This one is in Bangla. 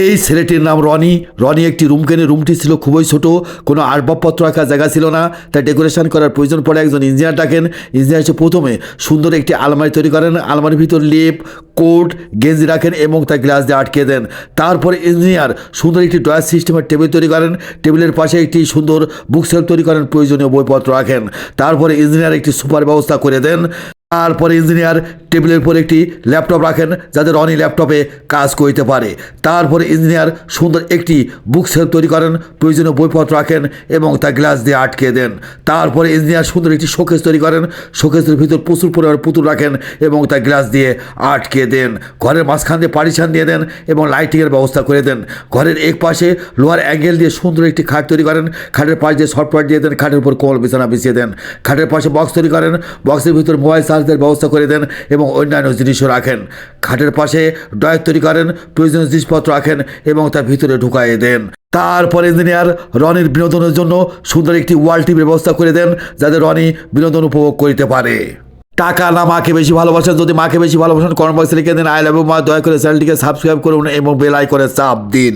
এই ছেলেটির নাম রনি। রনি একটি রুম কেনে। রুমটি ছিল খুবই ছোট, কোনো আসবাবপত্র রাখার জায়গা ছিল না, তাই ডেকোরেশন করার প্রয়োজন পড়ে একজন ইঞ্জিনিয়ার ডাকেন। ইঞ্জিনিয়ার এসে প্রথমে সুন্দর একটি আলমারি তৈরি করেন। আলমারির ভিতর লেপ, কোট, গেঞ্জি রাখেন এবং তা গ্লাস দিয়ে আটকে দেন। তারপরে ইঞ্জিনিয়ার সুন্দর একটি ড্রয়ার সিস্টেমের টেবিল তৈরি করেন। টেবিলের পাশে একটি সুন্দর বুক সেলফ তৈরি করেন, প্রয়োজনীয় বইপত্র রাখেন। তারপরে ইঞ্জিনিয়ার একটি সুপার ব্যবস্থা করে দেন। তারপরে ইঞ্জিনিয়ার টেবিলের উপর একটি ল্যাপটপ রাখেন যাতে রনি ল্যাপটপে কাজ করতে পারে। তারপরে ইঞ্জিনিয়ার সুন্দর একটি বুক সেলফ তৈরি করেন, প্রয়োজনীয় বইপত্র রাখেন এবং তা গ্লাস দিয়ে আটকে দেন। তারপরে ইঞ্জিনিয়ার সুন্দর একটি শোকেস তৈরি করেন। শোকেসের ভিতর প্রচুর পরিমাণ পুতুল রাখেন এবং তা গ্লাস দিয়ে আটকে দেন। ঘরের মাঝখান দিয়ে পার্টিশন দিয়ে দেন এবং লাইটিংয়ের ব্যবস্থা করে দেন। ঘরের এক পাশে লোহার অ্যাঙ্গেল দিয়ে সুন্দর একটি খাট তৈরি করেন। খাটের পাশ দিয়ে সফটওয়্যার দিয়ে দেন। খাটের উপর কোমল বিছানা বিছিয়ে দেন। খাটের পাশে বক্স তৈরি করেন। বক্সের ভিতর মোবাইল চার্জের ব্যবস্থা করে দেন এবং অন্যান্য জিনিসও রাখেন। খাটের পাশে ড্রয়ার তৈরি করেন, প্রয়োজনীয় জিনিসপত্র রাখেন এবং তার ভিতরে ঢুকাইয়ে দেন। তারপর ইঞ্জিনিয়ার রনির বিনোদনের জন্য সুন্দর একটি ওয়াল টিভির ব্যবস্থা করে দেন যাতে রনি বিনোদন উপভোগ করতে পারে। টাকা না মাকে বেশি ভালোবাসেন? যদি মাকে বেশি ভালোবাসেন কমেন্ট বক্সে লিখে দিন আই লাভ ইউ মা। দয়া করে চ্যানেলটিকে সাবস্ক্রাইব করুন এবং বেল আইকনে চাপ দিন।